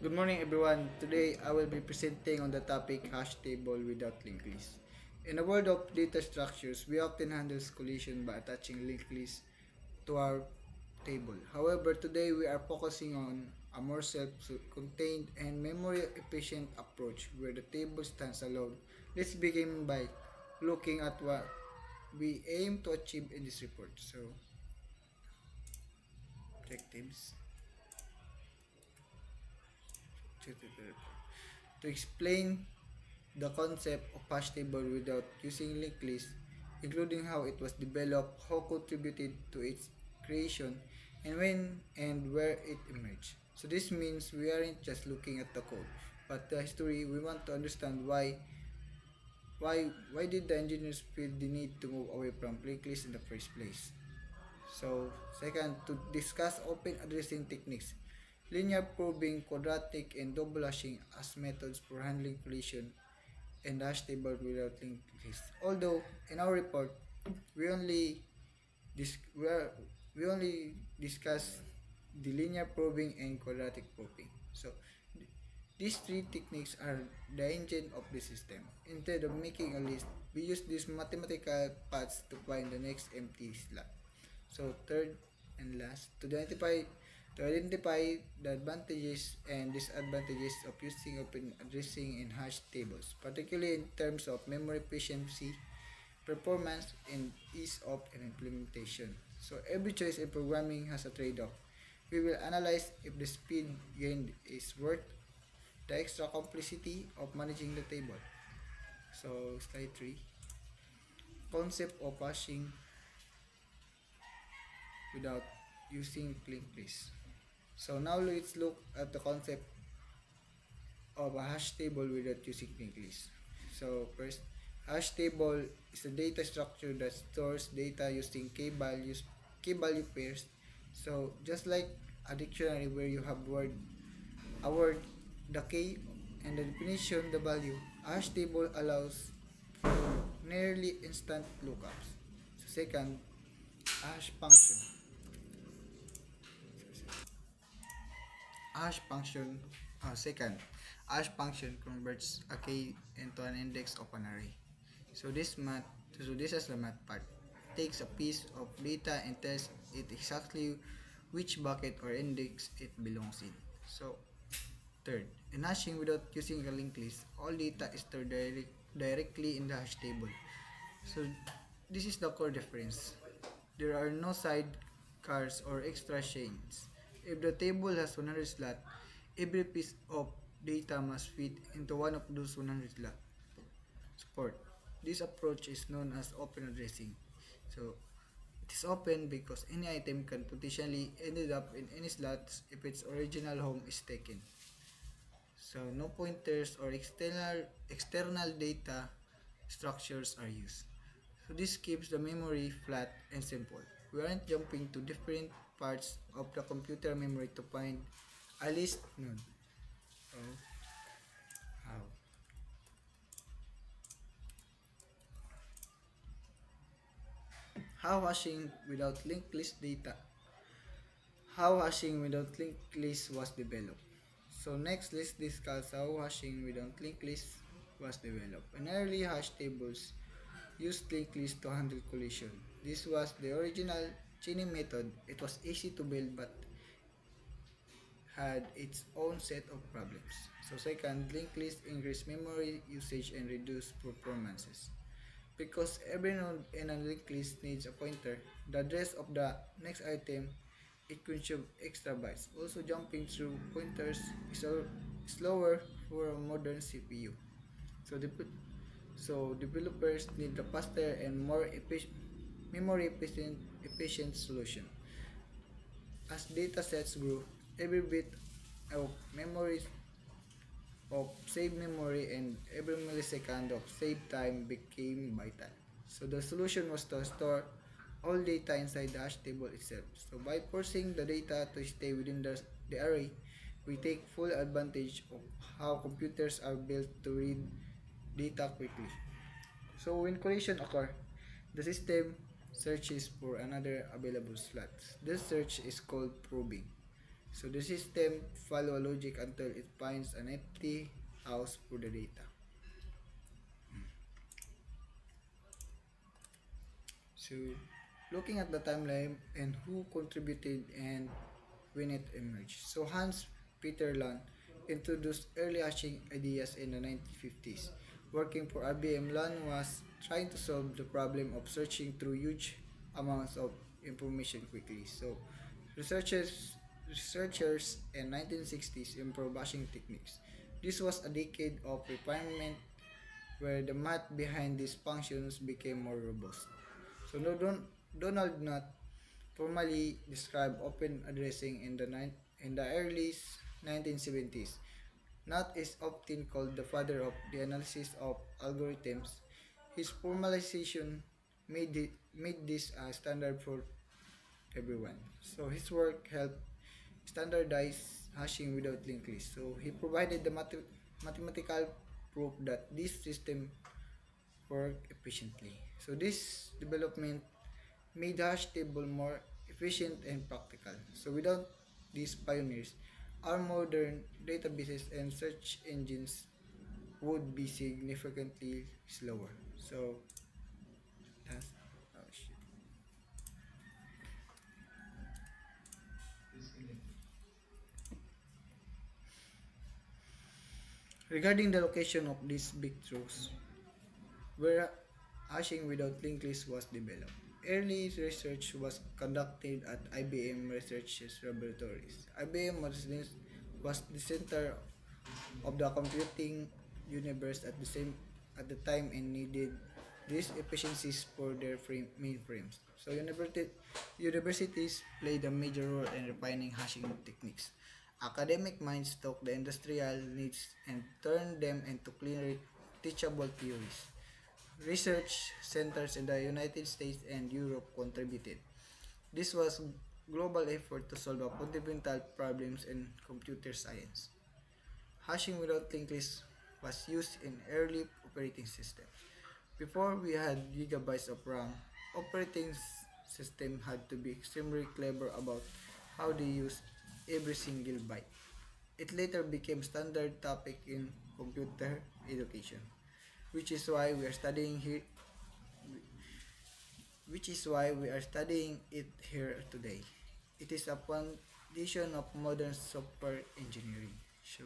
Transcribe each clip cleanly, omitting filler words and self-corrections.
Good morning everyone. Today I will be presenting on the topic hash table without linked list. In a world of data structures, we often handle collision by attaching linked lists to our table. However, today we are focusing on a more self-contained and memory-efficient approach where the table stands alone. Let's begin by looking at what we aim to achieve in this report. So, objectives. To explain the concept of hash table without using linked list, including how it was developed, who contributed to its creation, and when and where it emerged. So this means we aren't just looking at the code, but the history. We want to understand why did the engineers feel the need to move away from linked list in the first place. So second, to discuss open addressing techniques, linear probing, quadratic, and double hashing as methods for handling collision and hash table without linked list. Although in our report we only dis- we, are, we only discuss the linear probing and quadratic probing. So these three techniques are the engine of the system. Instead of making a list, we use these mathematical paths to find the next empty slot. So third and last, to identify the advantages and disadvantages of using open addressing in hash tables, particularly in terms of memory efficiency, performance, and ease of implementation. So every choice in programming has a trade-off. We will analyze if the speed gained is worth the extra complexity of managing the table. So slide 3. Concept of hashing without using linked list. So now let's look at the concept of a hash table without using linked list. So first, hash table is a data structure that stores data using key value pairs. So just like a dictionary where you have a word, the key, and the definition, the value, a hash table allows for nearly instant lookups. So second, hash function. Hash function, second, hash function converts a key into an index of an array. So this is the math part. It takes a piece of data and tells it exactly which bucket or index it belongs in. So third, in hashing without using a linked list, all data is stored directly in the hash table. So this is the core difference. There are no sidecars or extra chains. If the table has 100 slots, every piece of data must fit into one of those 100 slots. Support. This approach is known as open addressing. So it is open because any item can potentially end up in any slots if its original home is taken. So no pointers or external data structures are used. So this keeps the memory flat and simple. We aren't jumping to different parts of the computer memory to find a list node. So how? How hashing without linked list data? How hashing without linked list was developed. So next, let's discuss how hashing without linked list was developed. In early hash tables, used linked list to handle collision. This was the original chaining method. It was easy to build but had its own set of problems. So second, linked list increased memory usage and reduced performances. Because every node in a linked list needs a pointer, the address of the next item, it consumes extra bytes. Also, jumping through pointers is slower for a modern CPU. So, developers need a faster and more memory efficient solution. As datasets grew, every bit of memory of saved memory and every millisecond of saved time became vital. So the solution was to store all data inside the hash table itself. So by forcing the data to stay within the array, we take full advantage of how computers are built to read data quickly. So when collision occurs, the system searches for another available slot. This search is called probing. So the system follow a logic until it finds an empty house for the data. So looking at the timeline and who contributed and when it emerged. So Hans Peter Lund introduced early hashing ideas in the 1950s. Working for IBM, Lund was trying to solve the problem of searching through huge amounts of information quickly. So researchers in 1960s improved hashing techniques. This was a decade of refinement where the math behind these functions became more robust. So Donald Knuth formally described open addressing in the early 1970s. Knuth is often called the father of the analysis of algorithms. His formalization made this a standard for everyone. So his work helped standardize hashing without linked list. So he provided the mathematical proof that this system work efficiently. So this development made hash table more efficient and practical. So without these pioneers, our modern databases and search engines would be significantly slower. So that's oh shit. Regarding the location of these big truths, where hashing without linked list was developed. Early research was conducted at IBM Research Laboratories. IBM was the center of the computing universe at the time and needed these efficiencies for their mainframes. So universities played a major role in refining hashing techniques. Academic minds took the industrial needs and turned them into clean, teachable theories. Research centers in the United States and Europe contributed. This was global effort to solve fundamental problems in computer science. Hashing without linked list was used in early operating systems. Before we had gigabytes of RAM, operating system had to be extremely clever about how they use every single byte. It later became standard topic in computer education, which is why we are studying here which is why we are studying it here today. It is a foundation of modern software engineering. So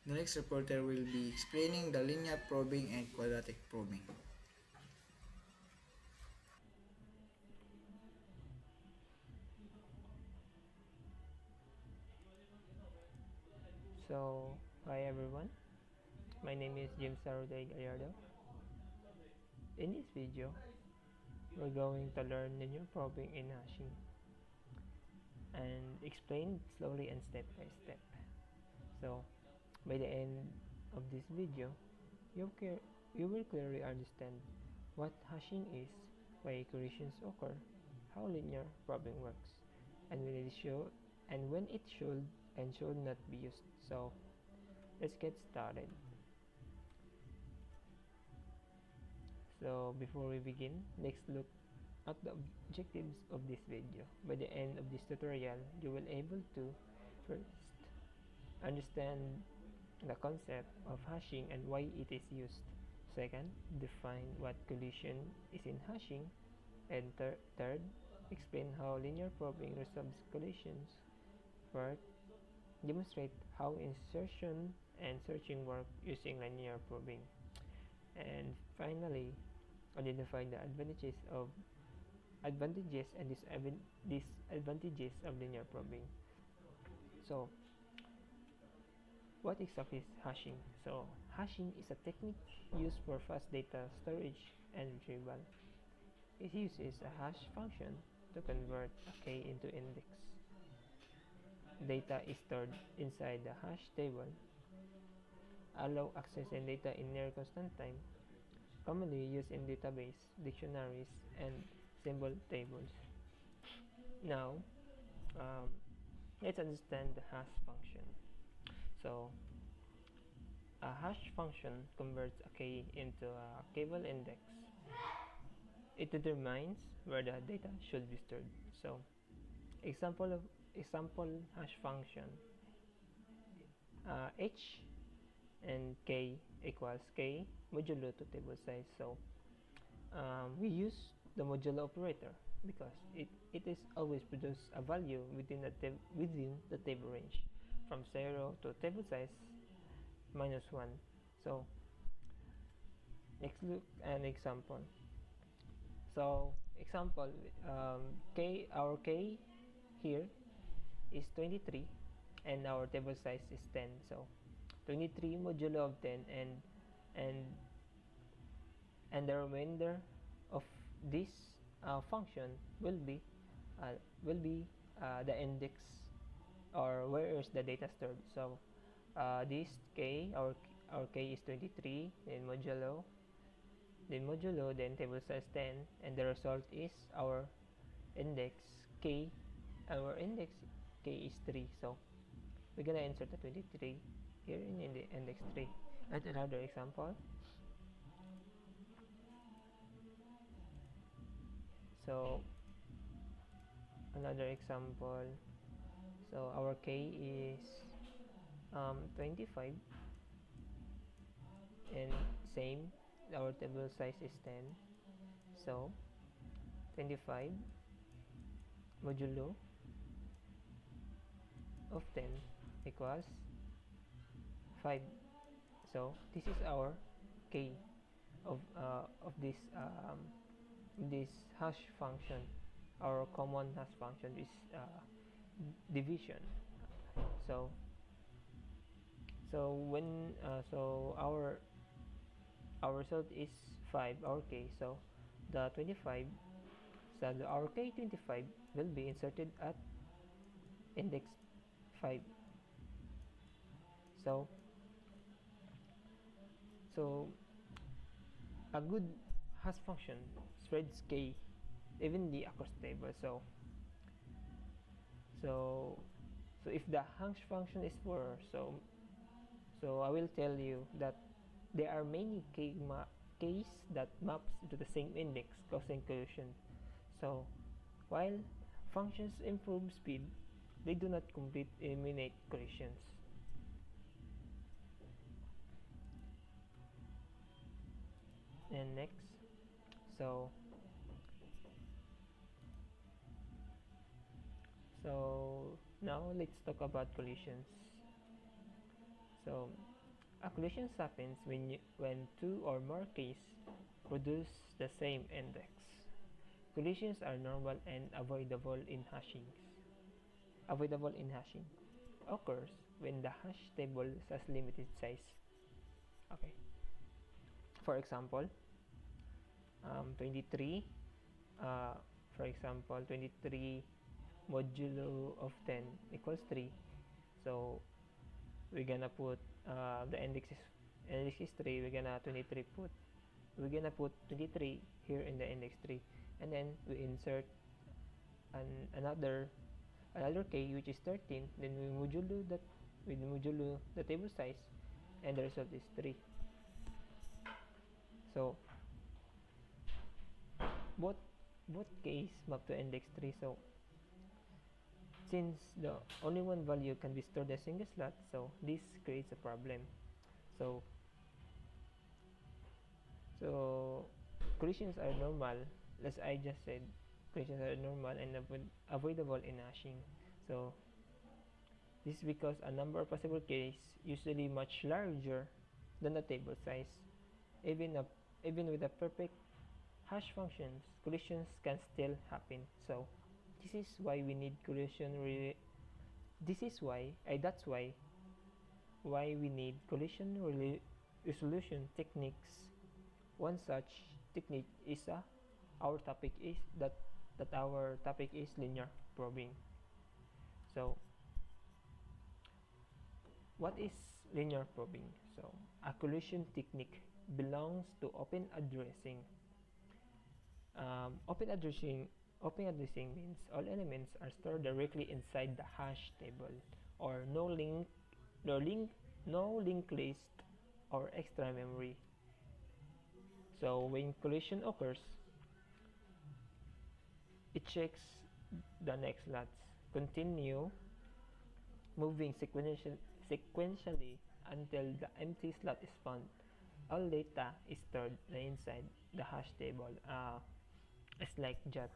the next reporter will be explaining the linear probing and quadratic probing. So, hi everyone, my name is James Saruday Gallardo. In this video, we're going to learn linear probing in hashing and explain it slowly and step by step. So, by the end of this video, you will clearly understand what hashing is, why collisions occur, how linear probing works, and when it should and should not be used. So, let's get started. So before we begin, let's look at the objectives of this video. By the end of this tutorial, you will able to first understand the concept of hashing and why it is used. Second, define what collision is in hashing. And third, explain how linear probing resolves collisions. Fourth, demonstrate how insertion and searching work using linear probing. And finally, identify the advantages and disadvantages of linear probing. So, what exactly is hashing? So, hashing is a technique used for fast data storage and retrieval. It uses a hash function to convert a key into index. Data is stored inside the hash table, allow access and data in near constant time, commonly used in database, dictionaries, and symbol tables. Now, um, let's understand the hash function. So, a hash function converts a key into a kable index. it determines where the data should be stored. So example hash function, h and k equals k modulo to table size. So we use the modulo operator because it is always produce a value within the table range from 0 to table size -1. So let's look an example. So example, our k here is 23 and our table size is 10. So 23 modulo of 10, and and the remainder of this function will be the index, or where is the data stored. So this k, our k is 23, then table size 10, and the result is our index k. Our index k is 3, so we're gonna insert the 23 here in the index 3. And another example, so our k is 25, and same, our table size is 10. So 25 modulo of 10 equals 5. So this is our k of this hash function. Our common hash function is division. So when our result is 5, our k. So the 25, so our k 25 will be inserted at index 5. So a good hash function spreads k evenly across table. So if the hash function is 4, so I will tell you that there are many k's that maps to the same index, causing collision. So while functions improve speed, they do not completely eliminate collisions. And next, so now let's talk about collisions. So a collision happens when two or more keys produce the same index. Collisions are normal and avoidable in hashing. Occurs when the hash table has limited size. Okay. For example, 23. For example, 23 modulo of 10 equals 3. So we're gonna put the index is 3. We're gonna put 23 here in the index 3, and then we insert another k, which is 13. Then we modulo the table size, and the result is 3. So both k's map to index 3. So since the only one value can be stored as single slot, so this creates a problem. So collisions are normal, as I just said. Collisions are normal and avoidable in hashing. So this is because a number of possible keys, usually much larger than the table size. Even with a perfect hash functions, collisions can still happen. So this is why we need why we need collision resolution techniques. One such technique is our topic is linear probing. So what is linear probing? So a collision technique belongs to open addressing. Open addressing means all elements are stored directly inside the hash table, or no linked list or extra memory. So when collision occurs, it checks the next slots. Continue moving sequentially until the empty slot is found. All data is stored inside the hash table. It's like just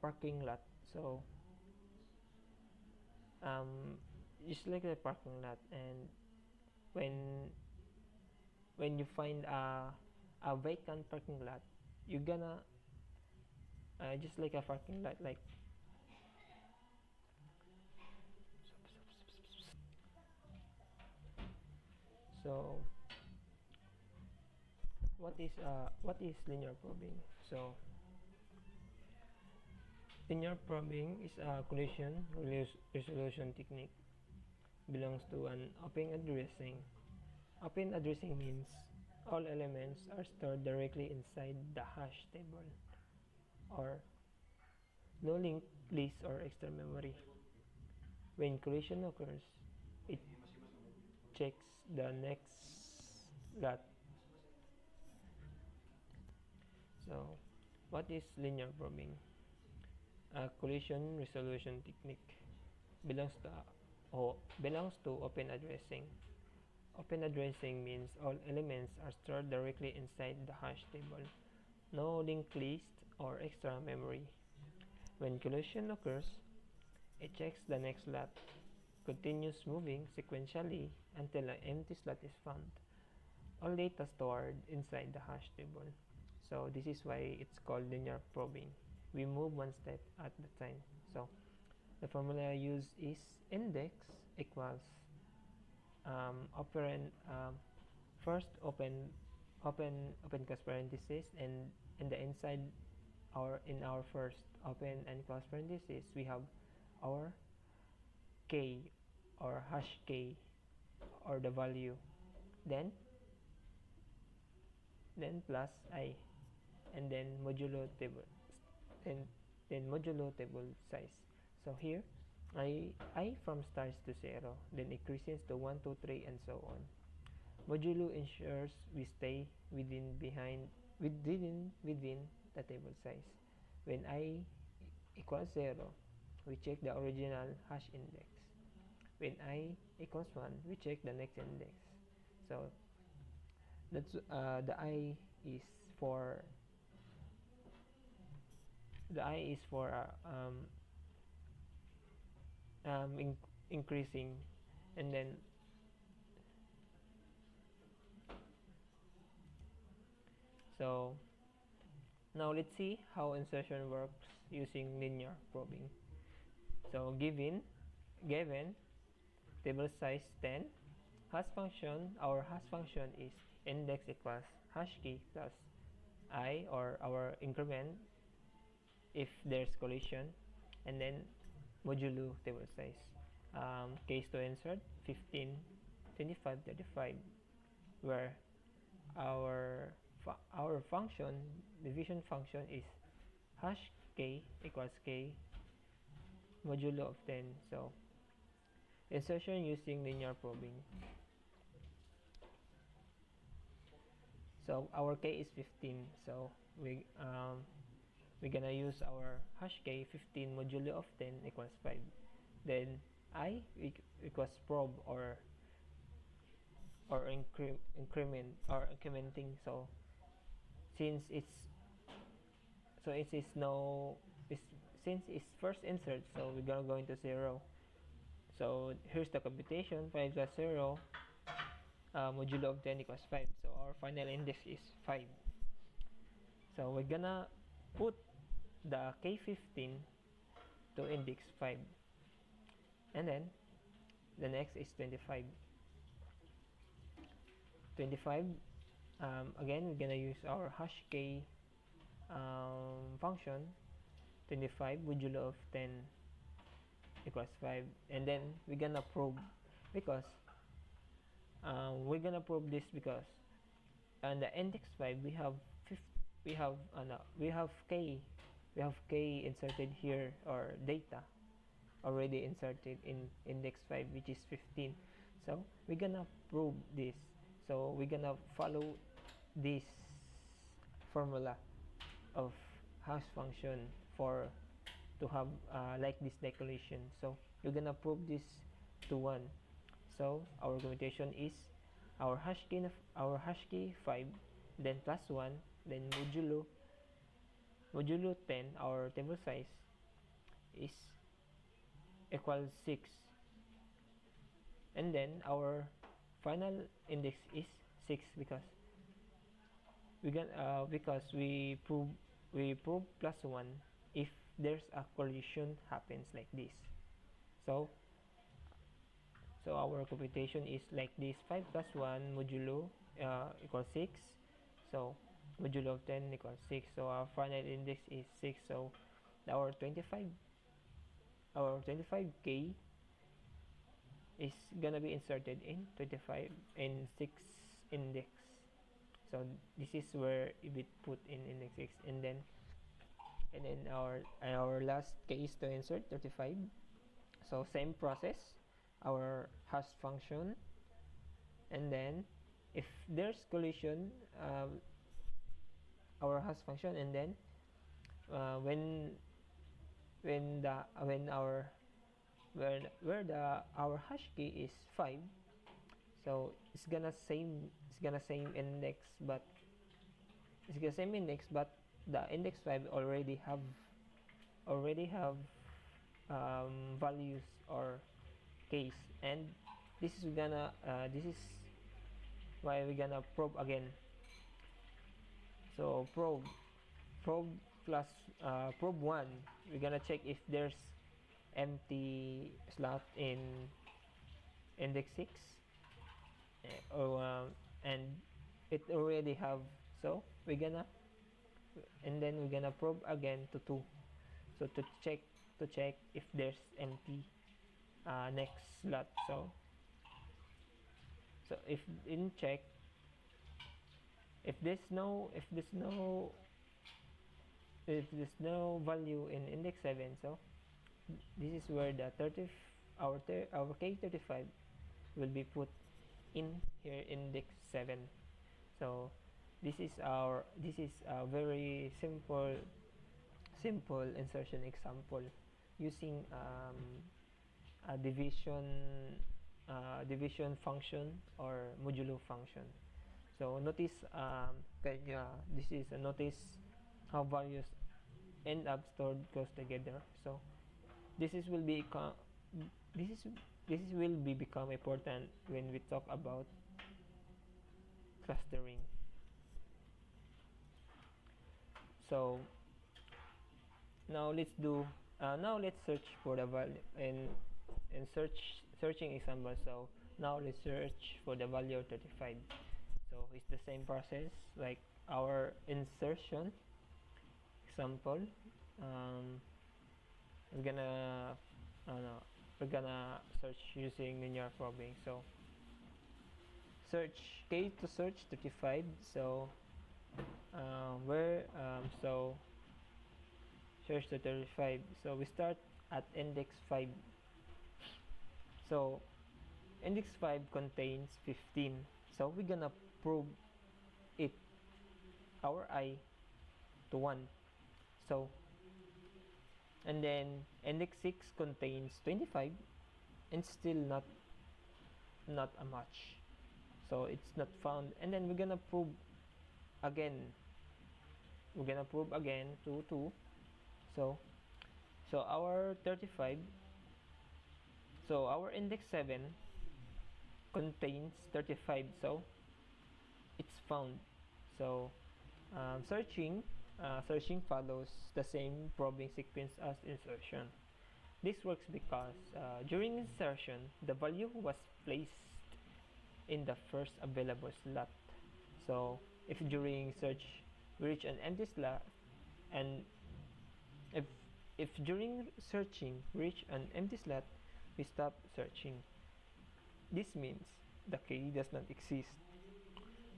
parking lot. So it's like a parking lot, and when you find a vacant parking lot, you're gonna just like a parking lot, like so. What is linear probing? So linear probing is a collision resolution technique. Belongs to an open addressing. Open addressing means all elements are stored directly inside the hash table, or no linked list or extra memory. When collision occurs, it checks the next lot. So, what is linear probing? A collision resolution technique. Belongs to belongs to open addressing. Open addressing means all elements are stored directly inside the hash table. No linked list or extra memory. When collision occurs, it checks the next slot, continues moving sequentially until an empty slot is found. All data stored inside the hash table. So this is why it's called linear probing. We move one step at a time. So the formula I use is index equals operand first open close parenthesis, and in the inside in our first open and close parenthesis we have our k or hash k or the value, then plus I, and then modulo table, and then modulo table size. So here I from starts to 0, then increases to 1, 2, 3, and so on. Modulo ensures we stay within the table size. When I equals 0, we check the original hash index. When I equals 1, we check the next index. So that's the I is for increasing, and then so now let's see how insertion works using linear probing. So given table size 10, hash function, our hash function is index equals hash key plus I, or our increment if there's collision, and then modulo table size. Case to insert 15, 25, 35, where our function, division function, is hash k equals k modulo of 10. So insertion using linear probing. So our k is 15, so we're gonna use our hash k 15 modulo of 10 equals 5. Then I equals probe or increment or incrementing. So since it's since it's first insert, so we're gonna go into 0. So here's the computation: 5 plus 0 modulo of 10 equals 5. So our final index is 5. So we're gonna put the k15 to index 5, and then the next is 25. Again, we're gonna use our hash k function. 25 modulo of 10 equals 5, and then we're gonna probe, because on the index 5 we have k inserted here, or data already inserted in index 5, which is 15. So we're gonna probe this. So we're gonna follow this formula of hash function for to have like this declaration. So we're gonna prove this to 1. So our computation is our hash key 5, then plus 1, then modulo 10, our table size is equals 6, and then our final index is 6 because we prove plus 1 if there's a collision happens like this. So our computation is like this: 5 plus 1 modulo equals 6. So modulo of 10 equals 6. So our final index is 6. So our 25k is gonna be inserted in 25 in 6 index. So this is where we put in index 6, and then our last case to insert 35. So same process, our hash function, and then if there's collision, our hash function, and then when our our hash key is 5, so it's gonna same index, but the index 5 already have values or case, and this is why we're gonna probe again. So probe plus probe 1, we're gonna check if there's empty slot in index 6, and it already have, so we're gonna probe again to 2, so to check if there's empty next slot. So if in check, if there's no value in index 7, so this is where the our k35 will be put in here, index 7. So this is a very simple insertion example using a division function or modulo function. So notice this is notice how values end up stored close together. So this will become important when we talk about clustering. So now let's search for the value in searching example. So now let's search for the value of 35. So it's the same process like our insertion example. We're gonna search using linear probing. So search 35. So so search the 35. So we start at index 5. So index 5 contains 15. So we're gonna probe it, our I, to 1. So and then index 6 contains 25, and still not a match, so it's not found. And then we're gonna probe again to 2. So our 35, so our index 7 contains 35, so it's found. So searching follows the same probing sequence as insertion. This works because during insertion, the value was placed in the first available slot. So if during search we reach an empty slot, and if during searching we reach an empty slot, we stop searching. This means the key does not exist,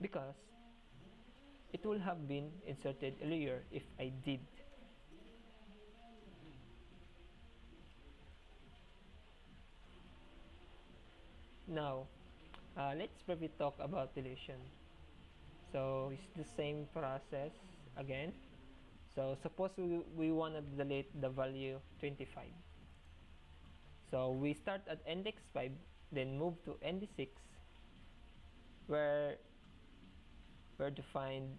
because it would have been inserted earlier if I did. Now let's briefly talk about deletion. So it's the same process again. So suppose we want to delete the value 25. So we start at index 5, then move to ND6, where to find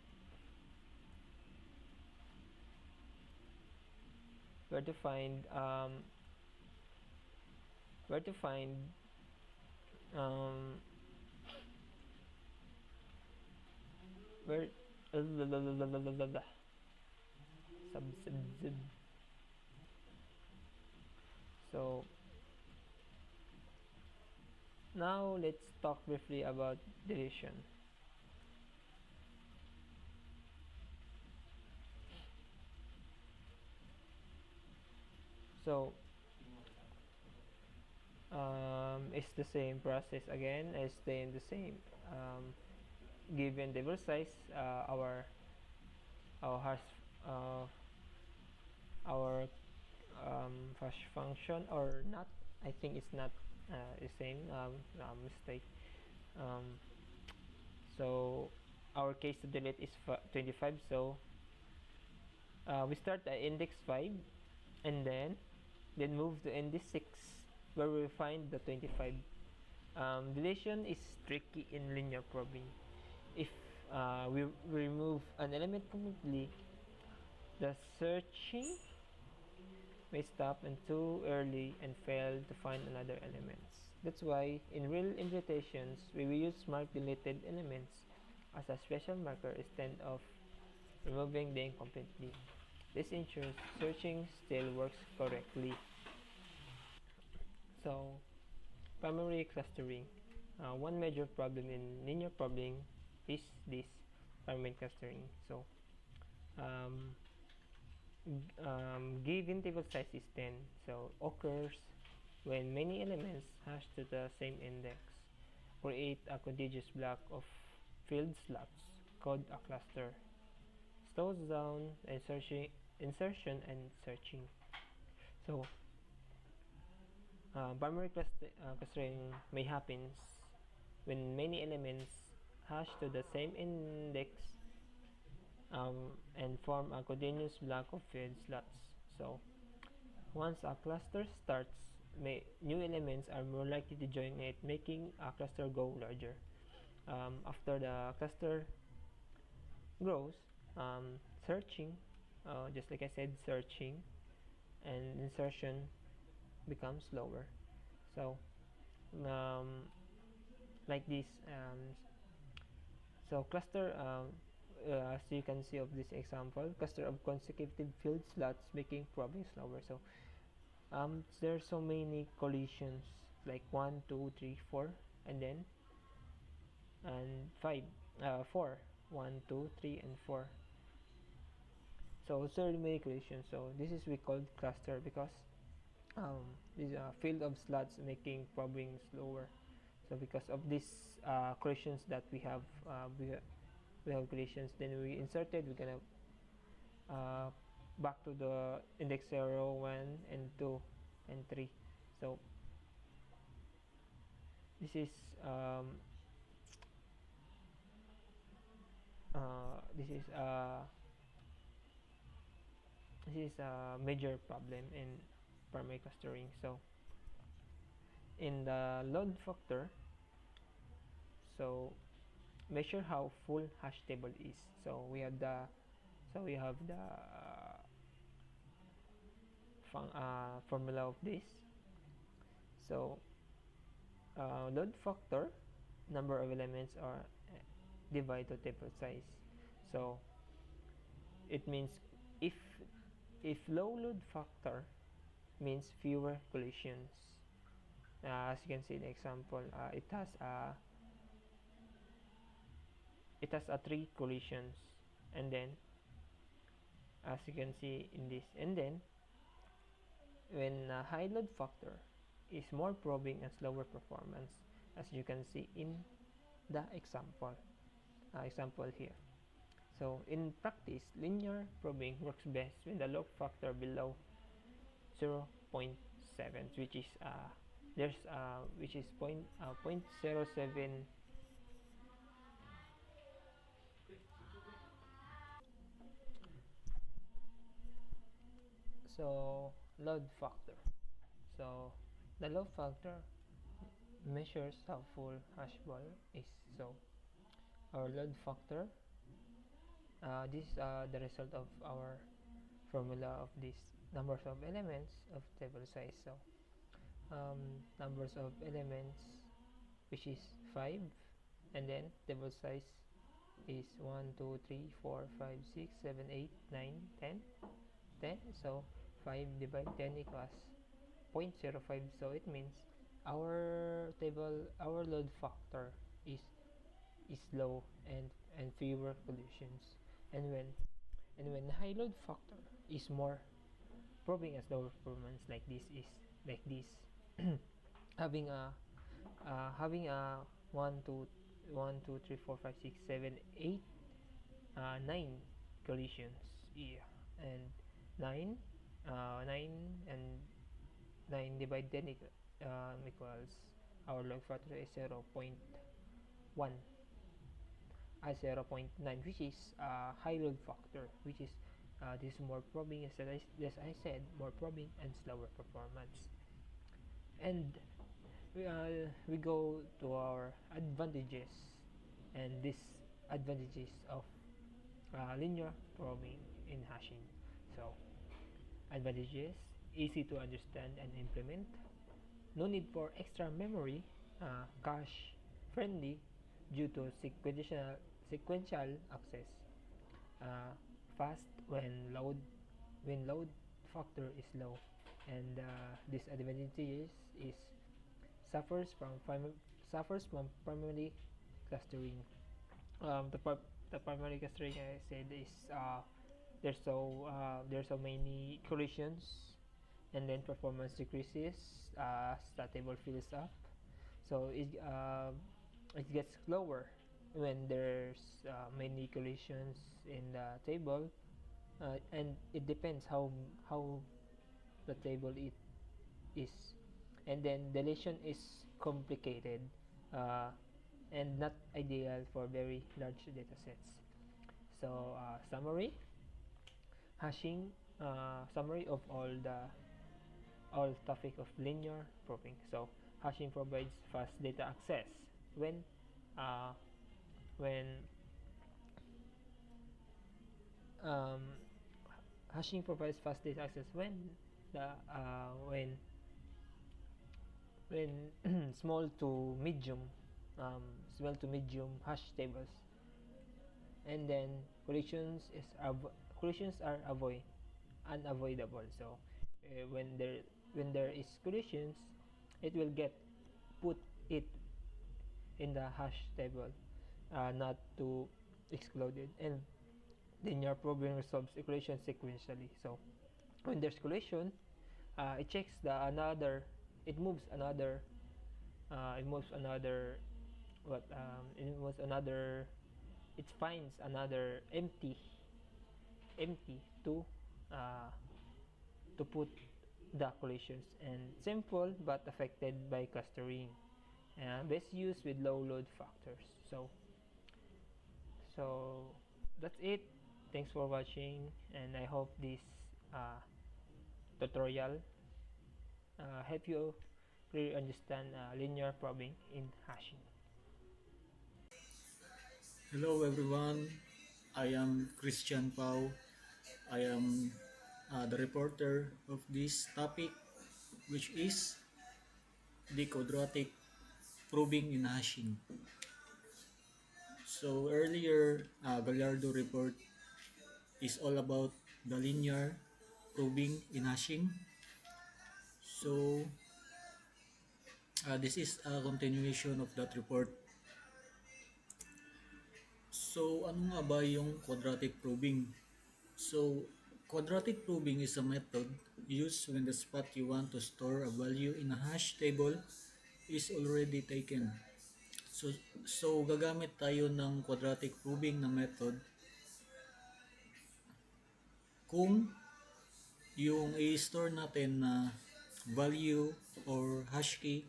where to find where to find um, where sub. So now let's talk briefly about deletion. So it's the same process again. I stay in the same given table size. Our hash our hash function or not. I think it's not the same mistake. Um, so our case to delete is 25. So we start at index 5 and then move to index 6 where we find the 25. Deletion is tricky in linear probing. If we remove an element completely, the searching may stop and too early and fail to find another elements. That's why in real implementations we will use mark deleted elements as a special marker instead of removing them completely. This ensures searching still works correctly. So, primary clustering. One major problem in linear probing is this primary clustering. So, given table size is 10, so occurs when many elements hash to the same index. Create a contiguous block of filled slots called a cluster. Slows down insertion and searching. So, primary clustering may happen when many elements hash to the same index and form a continuous block of filled slots. So, once a cluster starts, new elements are more likely to join it, making a cluster go larger. After the cluster grows, searching, just like I said, searching and insertion becomes slower. So, like this, so cluster, as you can see of this example, cluster of consecutive filled slots making probing slower. So, there's so many collisions like 1, 2, 3, 4, and then 4, 1, 2, 3, and 4. So so many collisions. So this is we called cluster because this field of slots making probing slower. So because of these collisions that we have collisions, then we inserted, we're gonna back to the index 0, 1, and 2, and 3. So this is this is a major problem in primary clustering. So in the load factor, so measure how full hash table is. So we have the formula of this. So load factor, number of elements are divided to table size. So it means if low load factor means fewer collisions. As you can see in the example, it has a 3 collisions, and then as you can see in this, and then when high load factor is more probing and slower performance, as you can see in the example here. So in practice, linear probing works best when the load factor below 0.7, which is which is 0.07 So load factor. So the load factor measures how full hash ball is. So our load factor, this is the result of our formula of these numbers of elements of table size. So numbers of elements, which is 5, and then table size is 1 2 3 4 5 6 7 8 9 10 10. So 5 divided 10 equals 0.05. So it means our load factor is low and fewer collisions. And when high load factor is more, probing as lower performance, like this having a 1 2 1 2 3 4 5 6 7 8 9 collisions. Yeah. And 9 9 and 9 divided 10 equals our log factor is 0.1, 0.9, which is high load factor, which is this more probing, as I said, more probing and slower performance. And we go to our advantages and disadvantages of linear probing in hashing. So advantages: easy to understand and implement, no need for extra memory, cache friendly due to sequential access, fast when load factor is low. And disadvantages is suffers from primary clustering. The primary clustering, I said, is there's so many collisions, and then performance decreases as the table fills up. So it gets slower when there's many collisions in the table, and it depends how the table it is. And then deletion is complicated, uh, and not ideal for very large data sets. So summary of all topic of linear probing. So hashing provides fast data access when uh, when um, hashing provides fast data access the when small to medium hash tables. And then collisions are unavoidable. So when there is collisions, it will get put it in the hash table, not to excluded. And linear probing resolves a collision sequentially. So when there's collision, it checks it moves another it finds another empty to put the collisions. And simple but affected by clustering, best used with low load factors. So that's it. Thanks for watching, and I hope this tutorial help you clearly understand linear probing in hashing. Hello everyone, I am Christian Pau. I am the reporter of this topic, which is the quadratic probing in hashing. So earlier, Gallardo report is all about the linear probing in hashing. So this is a continuation of that report. So ano nga ba yung quadratic probing? So quadratic probing is a method used when the spot you want to store a value in a hash table is already taken. So gagamit tayo ng quadratic probing na method kung yung i-store natin na value or hash key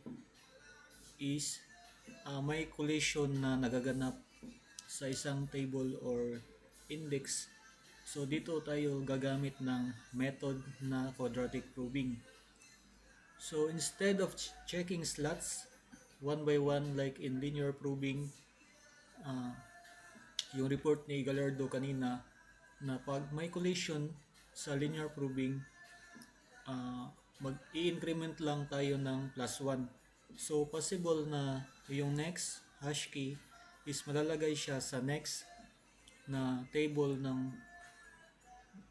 is may collision na nagaganap sa isang table or index So dito tayo gagamit ng method na quadratic proving. So instead of checking slots one by one like in linear proving, yung report ni Gallardo kanina na pag may collision sa linear proving, mag-i-increment lang tayo ng +1. So possible na yung next hash key is malalagay siya sa next na table ng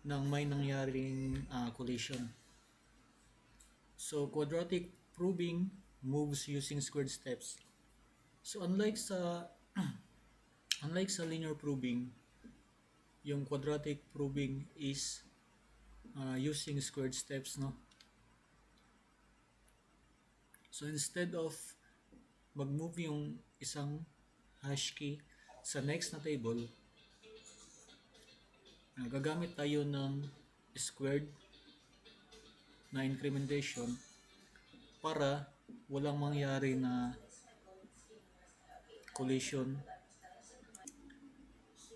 may nangyaring collision. So quadratic proving moves using squared steps. So unlike sa linear proving, yung quadratic proving is using squared steps, no? So instead of mag-move yung isang hash key sa next na table, gagamit tayo ng squared na incrementation para walang mangyari na collision.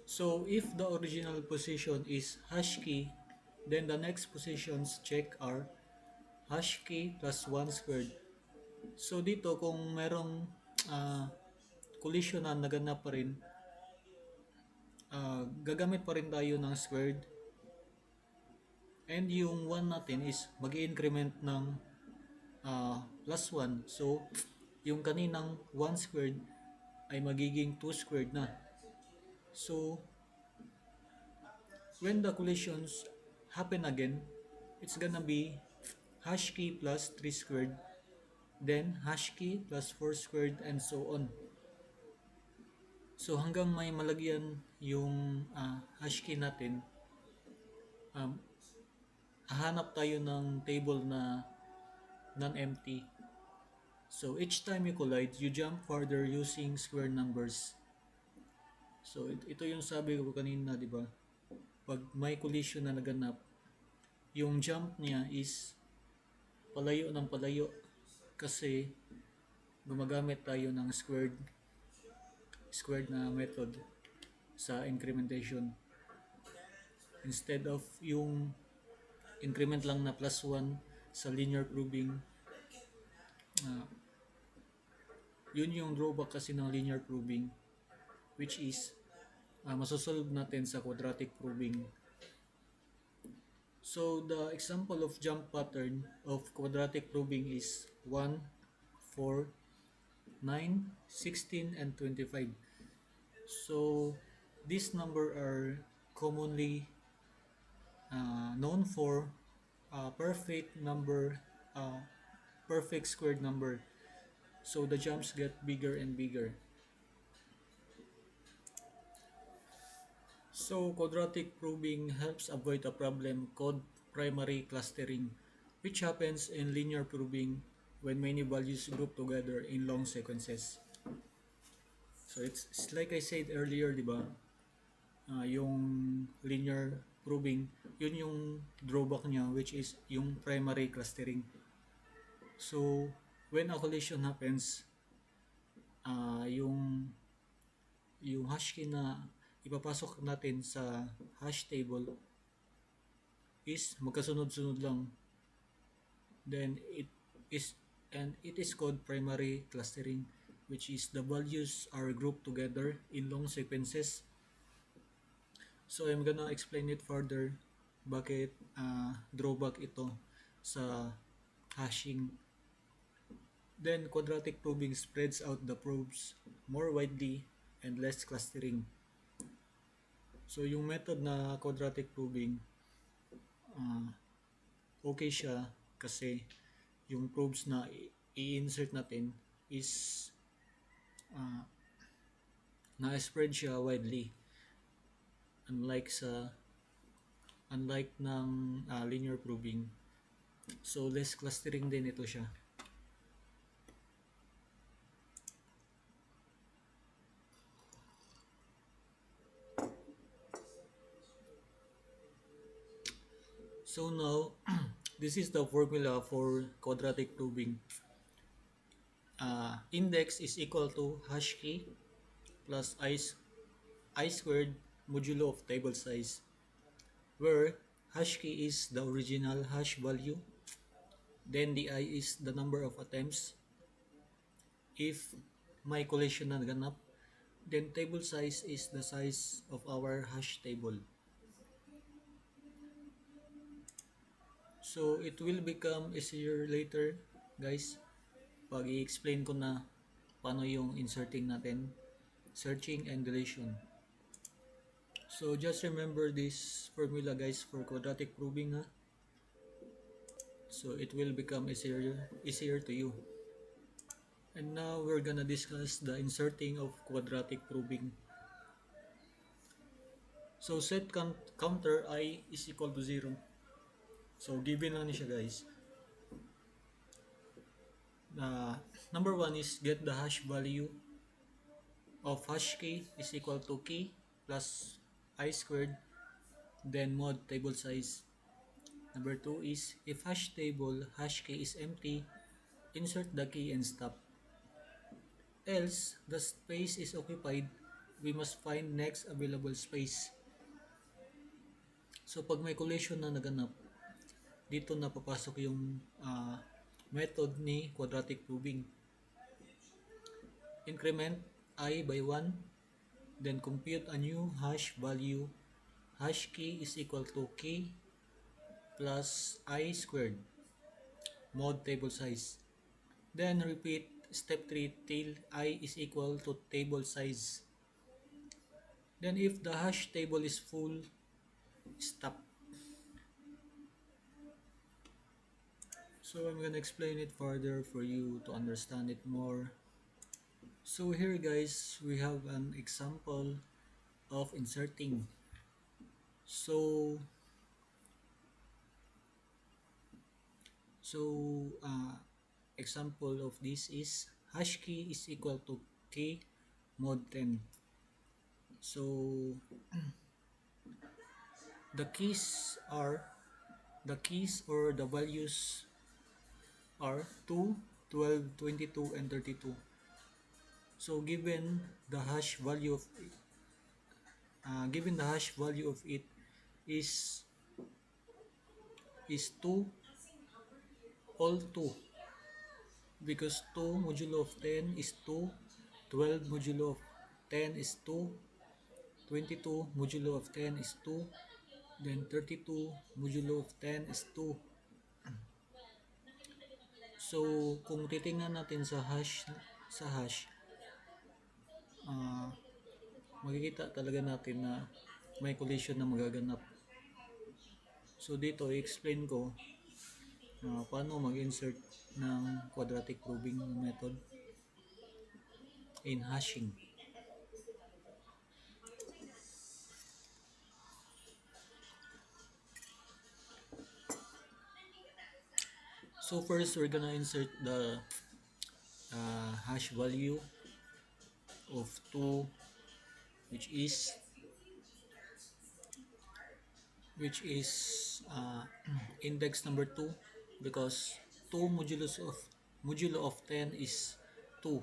So if the original position is hash key, then the next positions check are hash key plus 1 squared. So dito kung merong collision na naganap pa rin, gagamit pa rin tayo ng squared, and yung 1 natin is mag-increment ng plus 1. So yung kaninang 1 squared ay magiging 2 squared na. So when the collisions happen again, it's gonna be hash key plus 3 squared, then hash key plus 4 squared, and so on. So hanggang may malagyan yung hash key natin, hahanap tayo ng table na non-empty. So each time you collide, you jump further using square numbers. So ito yung sabi ko kanina, di ba? Pag may collision na naganap, yung jump niya is palayo ng palayo kasi gumagamit tayo ng squared na method sa incrementation. Instead of yung increment lang na plus 1 sa linear proving, yun yung drawback kasi ng linear proving, which is masosolve natin sa quadratic proving. So the example of jump pattern of quadratic proving is 1, 4, 9, 16, and 25. So these number are commonly known for perfect number, perfect squared number. So the jumps get bigger and bigger. So quadratic proving helps avoid a problem called primary clustering, which happens in linear proving when many values group together in long sequences. So it's like I said earlier, di ba? Yung linear proving, yun yung drawback niya, which is yung primary clustering. So when a collision happens, yung hash key na ipapasok natin sa hash table is magkasunod-sunod lang. Then it is called primary clustering, which is the values are grouped together in long sequences. So I'm gonna explain it further bakit drawback ito sa hashing. Then quadratic proving spreads out the probes more widely and less clustering. So yung method na quadratic proving, okay siya kasi yung probes na i-insert natin is na-spread siya widely, unlike ng linear proving. So less clustering din ito siya. So now, this is the formula for quadratic proving. Index is equal to hash key plus I squared modulo of table size. where hash key is the original hash value, then the I is the number of attempts. If may collision na naganap, then table size is the size of our hash table. So it will become easier later, guys, pag i-explain ko na paano yung inserting natin, searching and deletion. So just remember this formula, guys, for quadratic proving, ha? So it will become easier to you. And now we're gonna discuss the inserting of quadratic proving. So set counter I is equal to 0. So given lang ni siya, guys. Number 1 is get the hash value of hash key is equal to key plus I squared, then mod table size. Number 2 is if hash table hash key is empty, insert the key and stop. Else the space is occupied, we must find next available space. So pag may collision na naganap, dito na papasok yung method ni quadratic proving. Increment I by 1, then compute a new hash value. Hash key is equal to key plus I squared, mod table size. Then repeat step 3 till I is equal to table size. Then if the hash table is full, stop. So I'm gonna explain it further for you to understand it more. So here, guys, we have an example of inserting. So example of this is hash key is equal to key mod 10. So the keys or the values are 2, 12, 22, and 32. So given the hash value of it is 2, all 2, because 2 modulo of 10 is 2, 12 modulo of 10 is 2, 22 modulo of 10 is 2, then 32 modulo of 10 is 2. So kung titingnan natin sa hash, makikita talaga natin na may collision na magaganap. So dito i-explain ko paano mag-insert ng quadratic proving method in hashing. So first we're gonna insert the hash value of 2, which is index number 2, because 2 modulo of 10 is 2,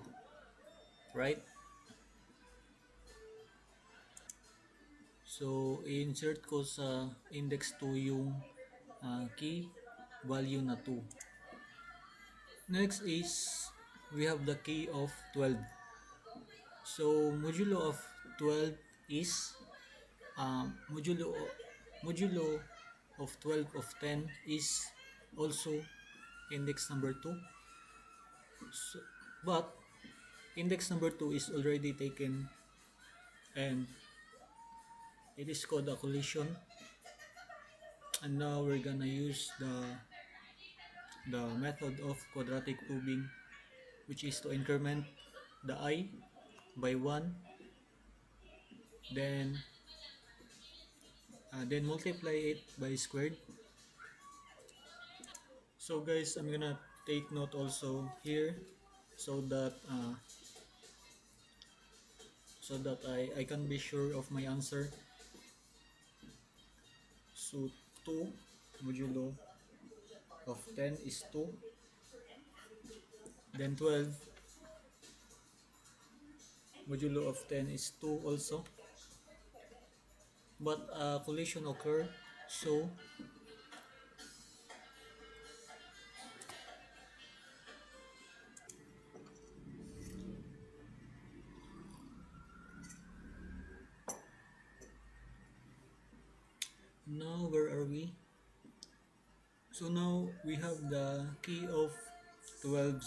right? So i-insert ko sa index 2 yung key value na 2. Next is we have the key of 12. So modulo of 12 is modulo of 12 of 10 is also index number 2. So, but index number 2 is already taken and it is called a collision. And now we're gonna use the method of quadratic proving, which is to increment the I by 1, then multiply it by squared. So guys, I'm gonna take note also here so that I can be sure of my answer. So 2 modulo of 10 is 2, then 12 modulo of 10 is 2 also, but collision occur So now where are we? So now we have the key of 12.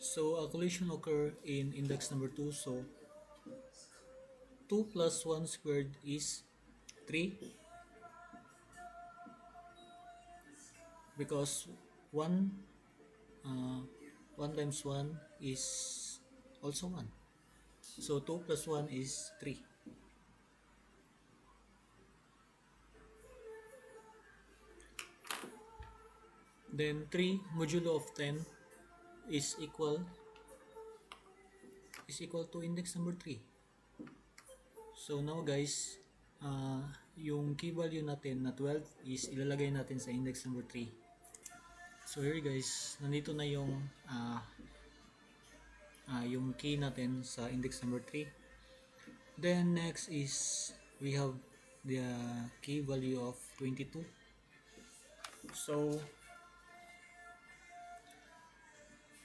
So a collision occur in index number 2. So 2 plus 1 squared is 3, because 1 uh, 1 times 1 is also 1. So 2 plus 1 is 3. Then 3 modulo of 10 is equal to index number 3. So now guys, yung key value natin na 12 is ilalagay natin sa index number 3. So here guys, nandito na yung key natin sa index number 3. Then next is we have the key value of 22. So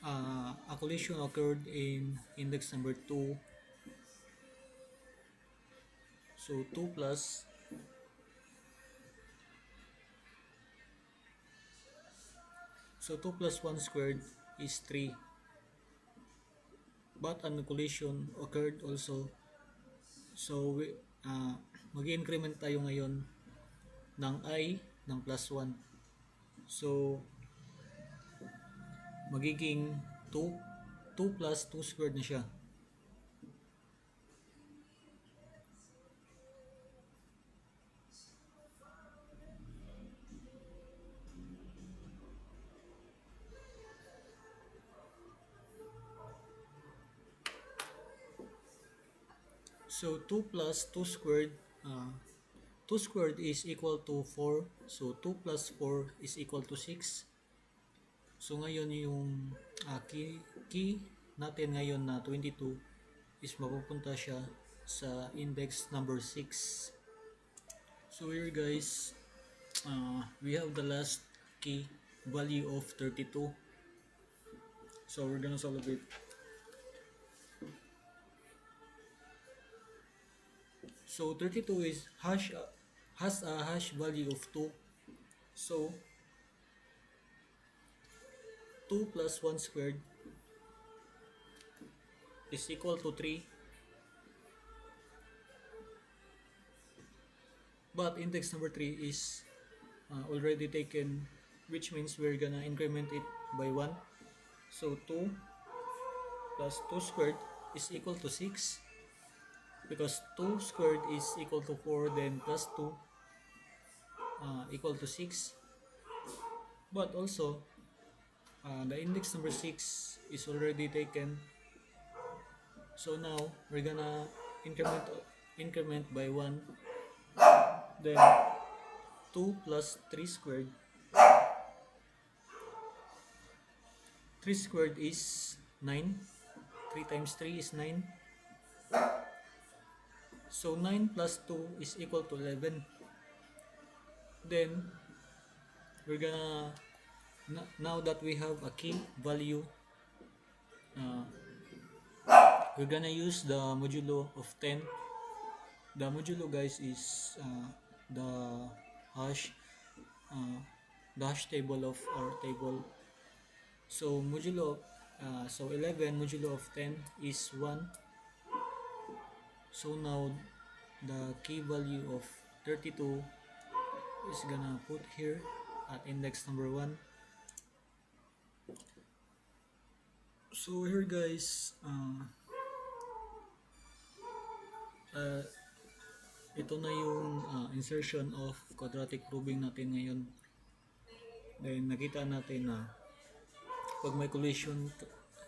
a collision occurred in index number 2. So 2 plus 1 squared is 3. But a collision occurred also. So mag-increment tayo ngayon ng I ng plus 1. So magiging 2 plus 2 squared na siya. So 2 plus 2 squared, 2 squared is equal to 4. So 2 plus 4 is equal to 6. So ngayon yung key natin ngayon na 22 is mapupunta siya sa index number 6. So here guys, we have the last key value of 32. So we're gonna solve it. So 32 has a hash value of 2. So 2 plus 1 squared is equal to 3. But index number 3 is already taken, which means we're gonna increment it by 1. So 2 plus 2 squared is equal to 6. Because 2 squared is equal to 4, then plus 2 equal to 6. But also, the index number 6 is already taken. So now, we're gonna increment by 1. Then 2 plus 3 squared. 3 squared is 9. 3 times 3 is 9. So 9 plus 2 is equal to 11. Then we're gonna, now that we have a key value, we're gonna use the modulo of 10. The modulo guys is the hash table of our table. So modulo, so 11 modulo of 10 is 1. So now the key value of 32 is gonna put here at index number 1. So here guys, ito na yung insertion of quadratic proving natin ngayon. Then nakita natin na pag may collision,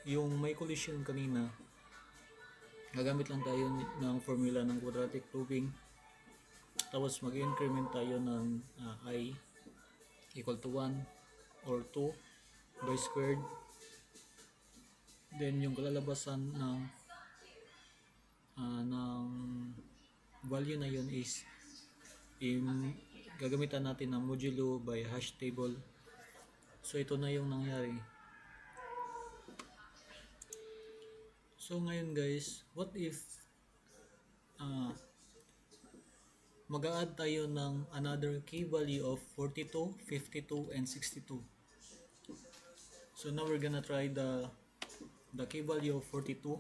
yung may collision kanina, gagamit lang tayo ng formula ng quadratic proving. Tapos mag-increment tayo ng I equal to 1 or 2 by squared. Then yung kalalabasan ng ng value na yun is gagamitan natin ng modulo by hash table. So ito na yung nangyari. So ngayon guys, what if mag-a-add tayo ng another key value of 42, 52, and 62. So now we're gonna try the key value of 42.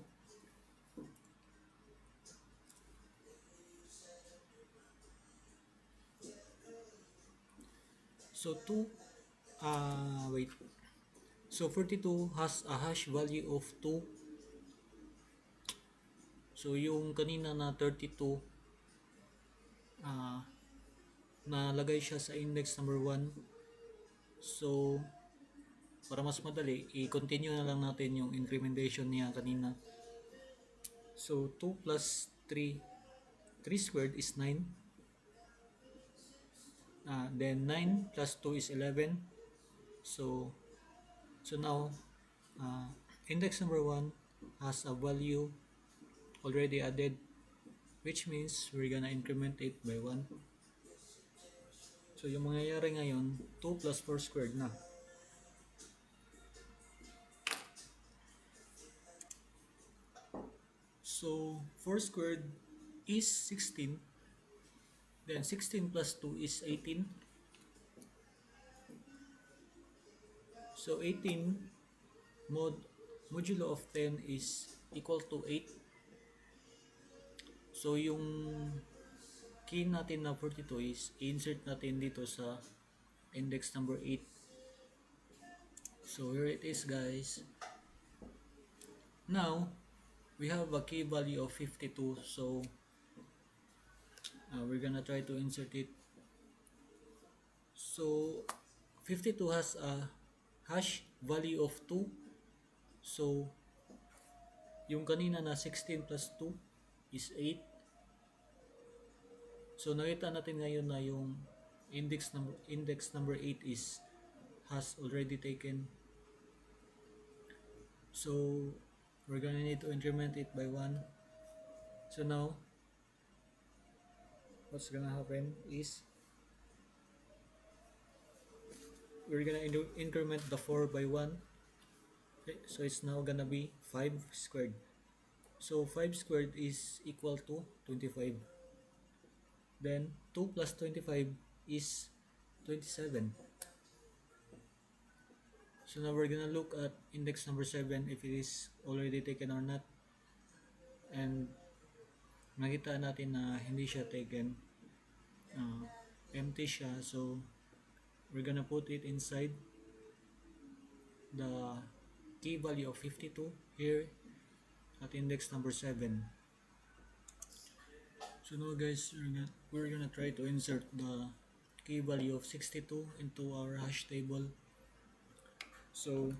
So So 42 has a hash value of 2. So yung kanina na 32, nalagay siya sa index number 1. So para mas madali, i-continue na lang natin yung incrementation niya kanina. So 2 plus 3 squared is 9. Then 9 plus 2 is 11. So now index number 1 has a value already added, which means we're gonna increment it by 1. So yung mangyayari ngayon, 2 plus 4 squared na. So 4 squared is 16. Then 16 plus 2 is 18. So 18 modulo of 10 is equal to 8. So yung key natin na 42 is insert natin dito sa index number 8. So here it is guys. Now we have a key value of 52. So we're gonna try to insert it. So 52 has a hash value of 2. So yung kanina na 16 plus 2 is 8. So nakita natin ngayon na yung index number 8 has already taken. So we're gonna need to increment it by 1. So now what's gonna happen is we're gonna increment the 4 by 1. Okay, so it's now gonna be 5 squared. So 5 squared is equal to 25. Then 2 plus 25 is 27. So now we're gonna look at index number 7 if it is already taken or not. And nakita natin na hindi siya taken, empty siya. So we're gonna put it inside the key value of 52 here at index number 7. So now guys, we're gonna try to insert the key value of 62 into our hash table. So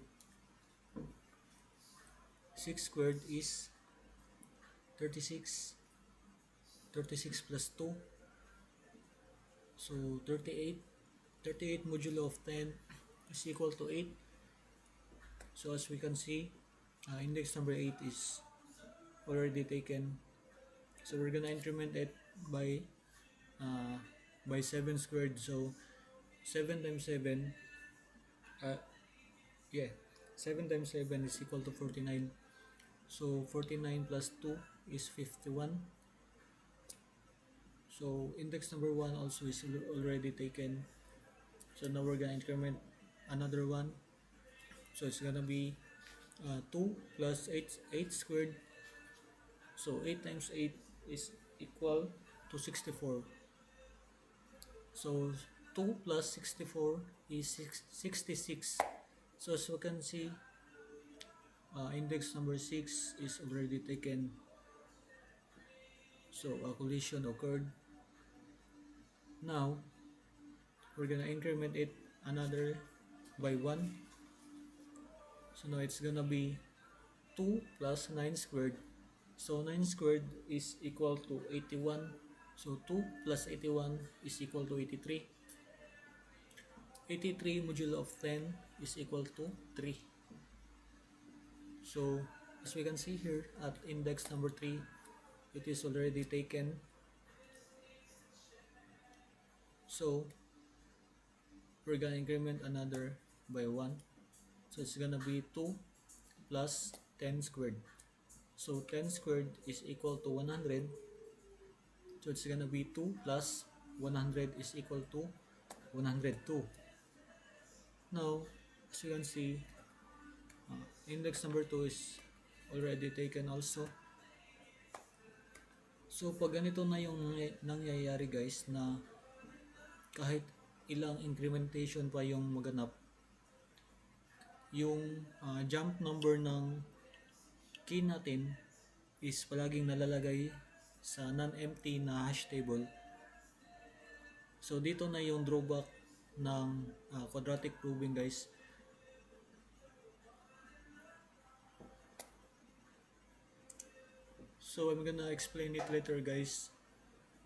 6 squared is 36. 36 plus 2, so 38. 38 modulo of 10 is equal to 8. So as we can see, index number 8 is already taken. So we're gonna increment it by 7 squared. So 7 times 7 7 times 7 is equal to 49. So 49 plus 2 is 51. So index number 1 also is already taken. So now we're gonna increment another one. So it's gonna be 2 plus 8 squared. So 8 times 8 is equal to 64. So 2 plus 64 is 66. So as you can see, index number 6 is already taken. So a collision occurred. Now we're gonna increment it another by 1. So now it's gonna be 2 plus 9 squared. So 9 squared is equal to 81. So 2 plus 81 is equal to 83. 83 modulo of 10 is equal to 3. So as we can see here at index number 3, it is already taken. So we're gonna increment another by 1. So it's gonna be 2 plus 10 squared. So 10 squared is equal to 100. So it's gonna be 2 plus 100 is equal to 102. Now, as you can see, index number 2 is already taken also. So pag ganito na yung nangyayari guys, na kahit ilang incrementation pa yung maganap, yung jump number ng key natin is palaging nalalagay sa non-empty na hash table. So dito na yung drawback ng quadratic proving guys. So I'm gonna explain it later guys.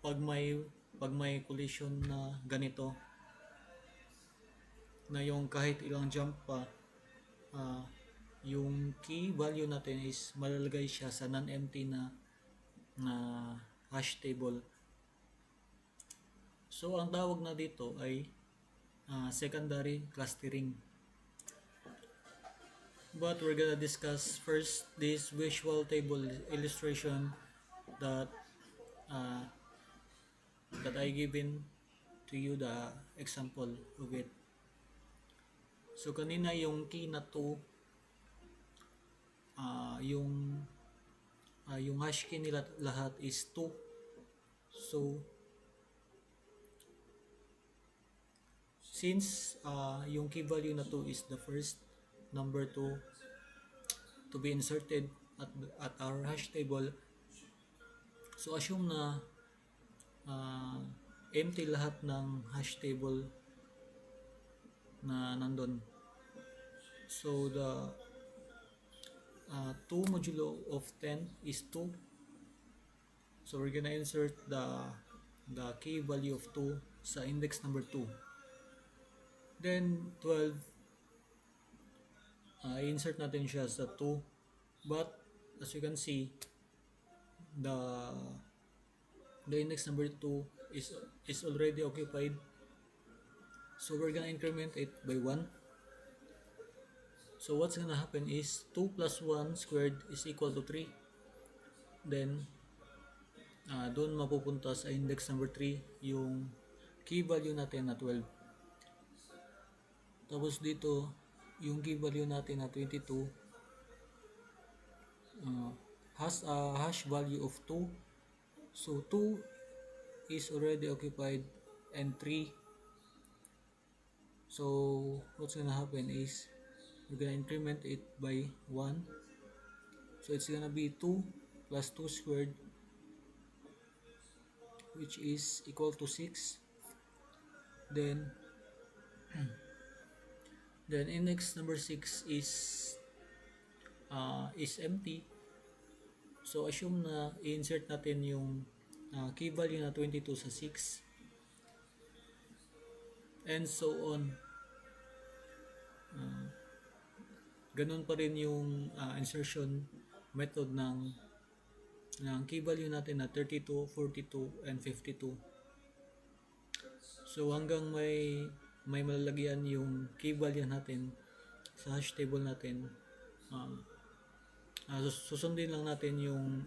Pag may collision na ganito, na yung kahit ilang jump pa, yung key value natin is malalagay siya sa non-empty na hash table. So ang tawag na dito ay secondary clustering. But we're gonna discuss first this visual table illustration that I given to you the example of it. So kanina yung key na 2, yung hash key nila lahat is 2. So since yung key value na 2 is the first number to be inserted at our hash table, so assume na empty lahat ng hash table na nandun. So the 2 modulo of 10 is 2. So we're gonna insert the key value of 2 sa index number 2. Then 12, insert natin siya sa 2, but as you can see, the index number 2 is already occupied. So we're gonna increment it by 1. So what's gonna happen is 2 plus 1 squared is equal to 3. Then doon mapupunta sa index number 3 yung key value natin na 12. Tapos dito yung key value natin na 22 has a hash value of 2. So 2 is already occupied and 3. So what's gonna happen is we're gonna increment it by 1. So it's gonna be 2 plus 2 squared, which is equal to 6. Then index number 6 is empty. So assume na i-insert natin yung key value na 22 sa 6, and so on. Ganun pa rin yung insertion method ng key value natin na 32, 42, and 52. So hanggang may malalagyan yung key value natin sa hash table natin, susundin lang natin yung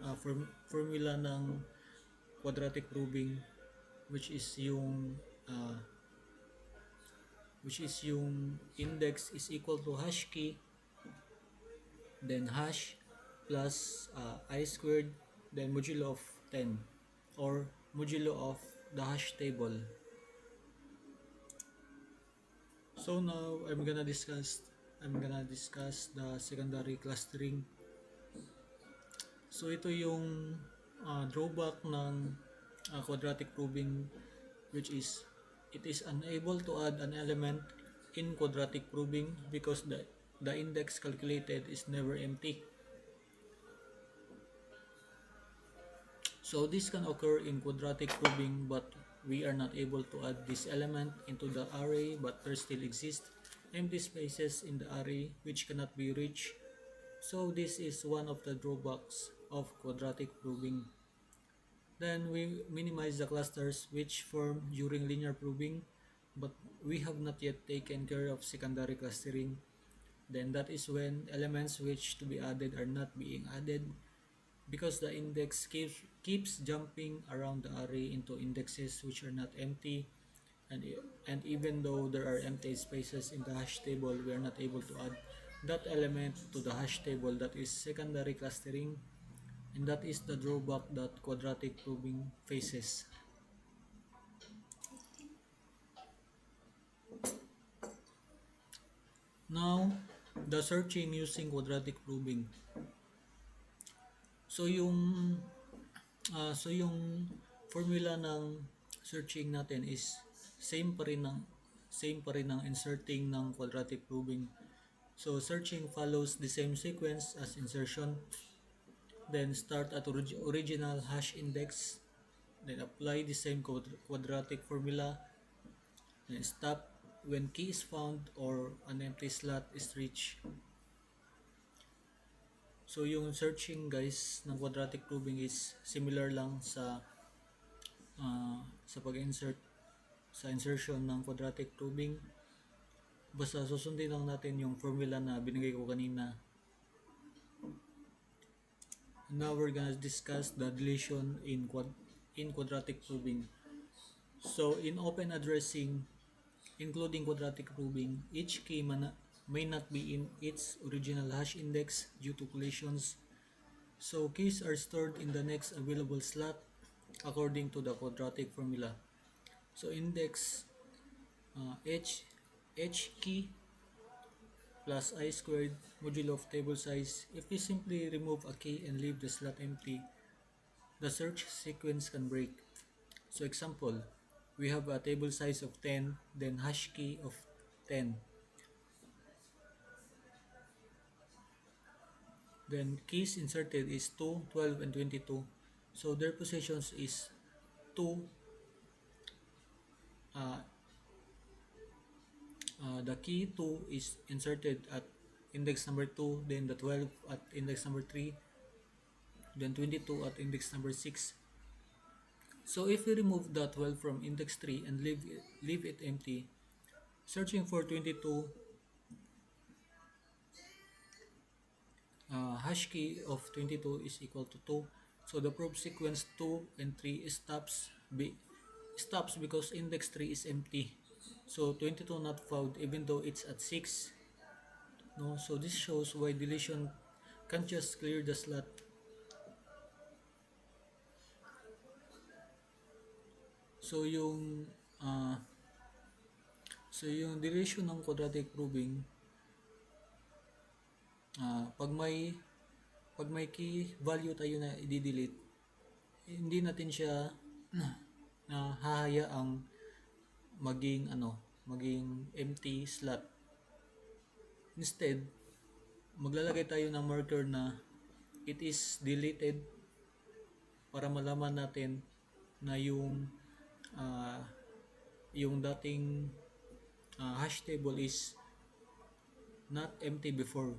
formula ng quadratic proving, which is yung index is equal to hash key, then hash plus I squared, then modulo of 10, or modulo of the hash table. So now I'm gonna discuss the secondary clustering. So ito yung drawback ng quadratic proving, which is it is unable to add an element in quadratic proving because the index calculated is never empty. So this can occur in quadratic proving, but we are not able to add this element into the array, but there still exist empty spaces in the array which cannot be reached. So this is one of the drawbacks of quadratic proving. Then we minimize the clusters which form during linear probing, but we have not yet taken care of secondary clustering. Then that is when elements which to be added are not being added because the index keeps jumping around the array into indexes which are not empty, and and even though there are empty spaces in the hash table, we are not able to add that element to the hash table. That is secondary clustering, and that is the drawback that quadratic probing faces. Now, the searching using quadratic probing. So yung formula ng searching natin is same pa rin ng inserting ng quadratic probing. So searching follows the same sequence as insertion. Then start at original hash index. Then apply the same quadratic formula. Then stop when key is found or an empty slot is reached. So yung searching guys ng quadratic probing is similar lang sa pag-insert sa insertion ng quadratic probing. Basta susundin lang natin yung formula na binigay ko kanina. Now we're gonna discuss the deletion in quadratic probing. So in open addressing, including quadratic probing, each key may not be in its original hash index due to collisions. So keys are stored in the next available slot according to the quadratic formula. So index h key plus I squared modulo of table size. If we simply remove a key and leave the slot empty, the search sequence can break. So example, we have a table size of 10, then hash key of 10. Then keys inserted is 2, 12, and 22. So their positions is 2, the key 2 is inserted at index number 2, then the 12 at index number 3, then 22 at index number 6. So if we remove the 12 from index 3 and leave it empty, searching for 22, hash key of 22 is equal to 2. So the probe sequence 2 and 3 stops because index 3 is empty. So 22 not found even though it's at 6. No, so this shows why deletion can't just clear the slot. So yung deletion ng quadratic probing, pag may key value tayo na i-delete, hindi natin siya hahayaang maging empty slot. Instead, maglalagay tayo ng marker na it is deleted para malaman natin na yung dating hash table is not empty before.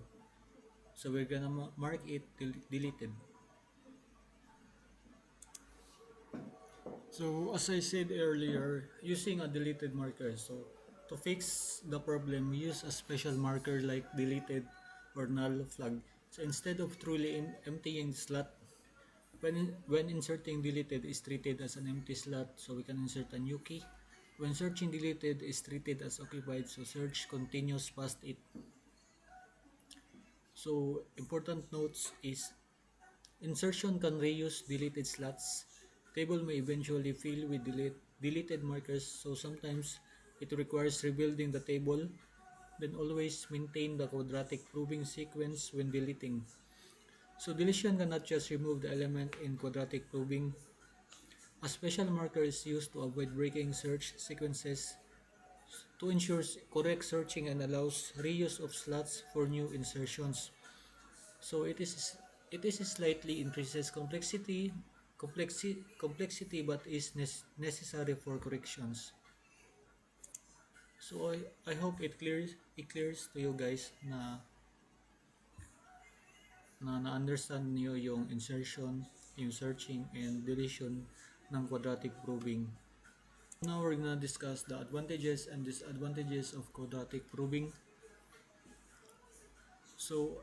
So we're gonna mark it deleted. So as I said earlier, using a deleted marker. So to fix the problem, use a special marker like deleted or null flag. So instead of truly emptying the slot, when inserting deleted is treated as an empty slot, so we can insert a new key. When searching deleted is treated as occupied, so search continues past it. So important notes is insertion can reuse deleted slots. Table may eventually fill with deleted markers, so sometimes it requires rebuilding the table. Then always maintain the quadratic probing sequence when deleting. So deletion cannot just remove the element in quadratic probing. A special marker is used to avoid breaking search sequences to ensure correct searching and allows reuse of slots for new insertions. So it is slightly increases complexity but is necessary for corrections. So I hope it clears to you guys na na-understand niyo yung insertion yung searching and deletion ng quadratic probing. Now we're gonna discuss the advantages and disadvantages of quadratic probing. So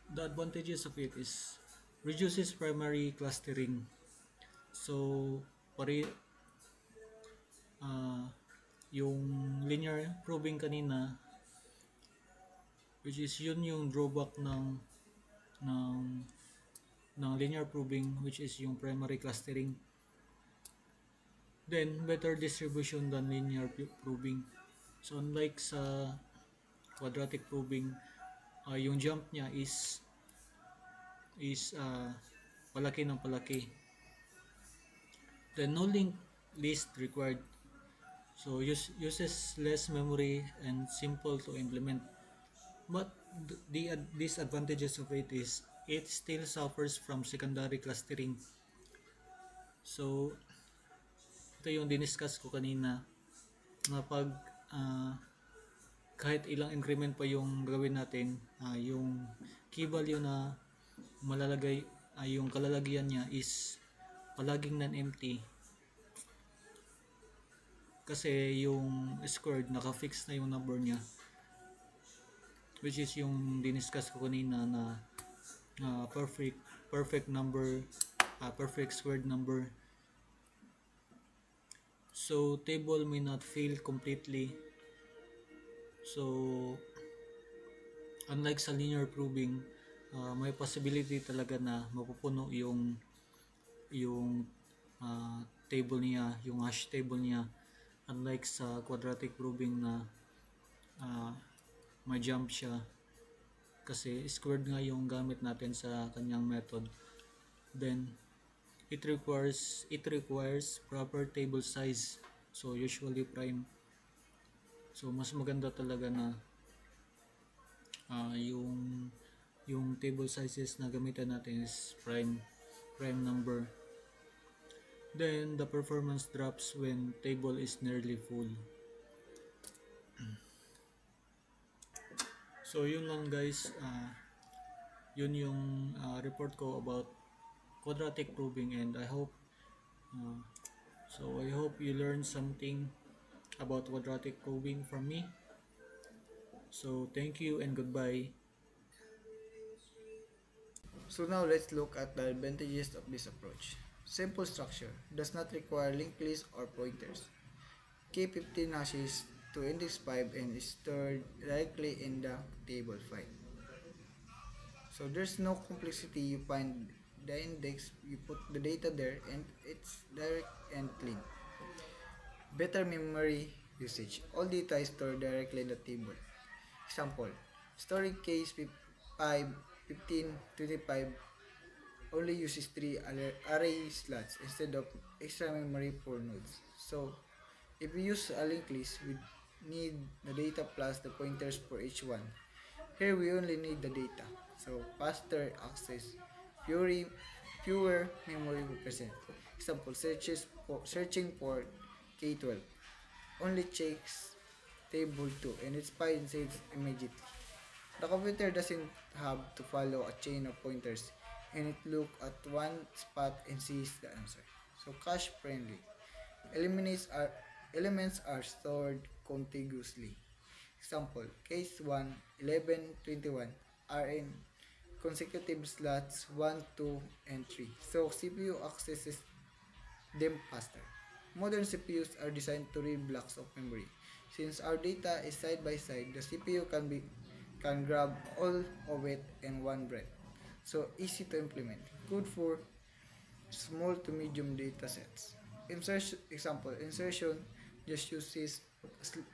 the advantages of it is reduces primary clustering. So pare uh, yung linear probing kanina, which is yun yung drawback ng ng linear probing, which is yung primary clustering. Then better distribution than linear probing. So unlike sa quadratic probing, yung jump niya is palaki ng palaki. Then no link list required. So uses less memory and simple to implement. But the disadvantages of it is it still suffers from secondary clustering. So ito yung diniscuss ko kanina na pag kahit ilang increment pa yung gawin natin, yung key value na malalagay, yung kalalagyan niya is palaging non-empty kasi yung squared naka-fix na yung number niya, which is yung diniscuss ko kanina na perfect number, perfect squared number. So table may not fail completely. So unlike sa linear probing, may possibility talaga na mapupuno yung table niya, yung hash table niya, unlike sa quadratic probing na may jump siya kasi squared nga yung gamit natin sa kanyang method. Then it requires proper table size, so usually prime. So mas maganda talaga na yung table sizes na gamitan natin is prime number. Then the performance drops when table is nearly full. So yun lang guys, yun yung report ko about quadratic probing, and I hope you learned something about quadratic probing from me. So thank you and goodbye. So now let's look at the advantages of this approach. Simple structure does not require linked lists or pointers. Keep 15 hashes to index 5 and is stored directly in the table 5. So there's no complexity. You find the index, you put the data there, and it's direct and clean. Better memory usage. All data is stored directly in the table. Example, storing case 5, 15, 25 only uses 3 array slots instead of extra memory for nodes. So, if we use a linked list, we need the data plus the pointers for each one. Here we only need the data. So, faster access, fewer memory represent. Example, searching for K12 only checks table 2 and it's fine saves immediately. The computer doesn't have to follow a chain of pointers and it looks at one spot and sees the answer. So cache friendly. Elements are stored contiguously. Example, case 1, 11, 21 are in consecutive slots 1, 2, and 3. So CPU accesses them faster. Modern CPUs are designed to read blocks of memory. Since our data is side by side, the CPU can grab all of it in one breath. So easy to implement. Good for small to medium data sets. Insertion just uses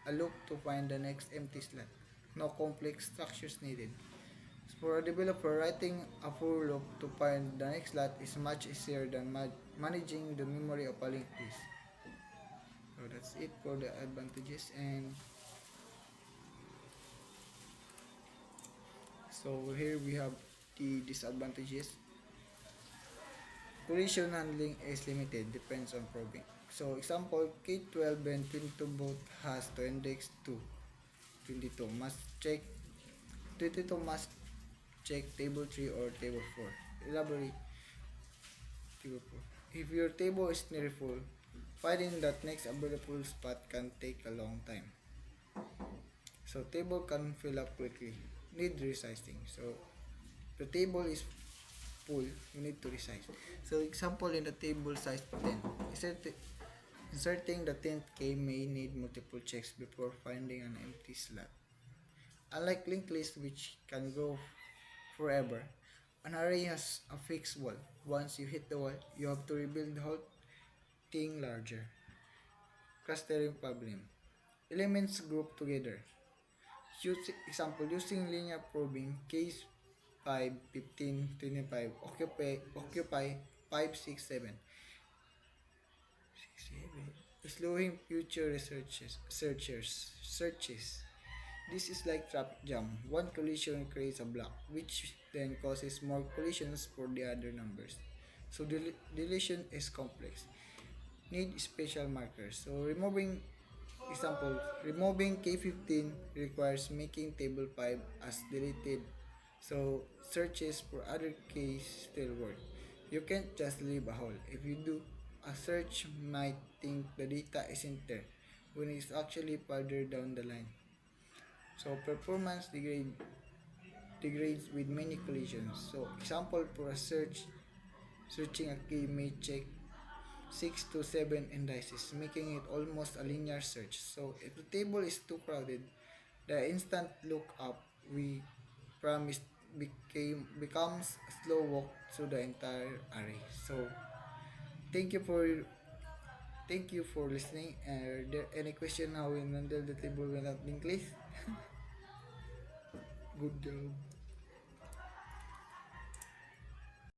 a loop to find the next empty slot. No complex structures needed. For a developer, writing a for loop to find the next slot is much easier than managing the memory of a linked list. So that's it for the advantages, and so here we have the disadvantages. Collision handling is limited, depends on probing. So example, K12 and 22 both has to index 2. 22 must check table 3 or table 4. Elaborate. table pool. If your table is nearly full, finding that next available spot can take a long time. So table can fill up quickly. Need resizing. So the table is full, you need to resize. So example in the table size 10, inserting the 10th K may need multiple checks before finding an empty slot. Unlike linked list which can go forever, an array has a fixed wall. Once you hit the wall, you have to rebuild the whole thing larger. Clustering problem. Elements group together. Using linear probing, case 5, 15, 25, occupy 5, 6, 7. Slowing future searches. This is like traffic jam. One collision creates a block, which then causes more collisions for the other numbers. So deletion is complex. Need special markers. So removing K15 requires making table 5 as deleted. So searches for other keys still work. You can't just leave a hole. If you do, a search might think the data isn't there when it's actually further down the line. So degrades with many collisions. So example for a searching a key may check 6 to 7 indices, making it almost a linear search. So if the table is too crowded, the instant lookup we promised becomes a slow walk through the entire array. So thank you for listening. Are there any question how we handle the table without linked list? Good job.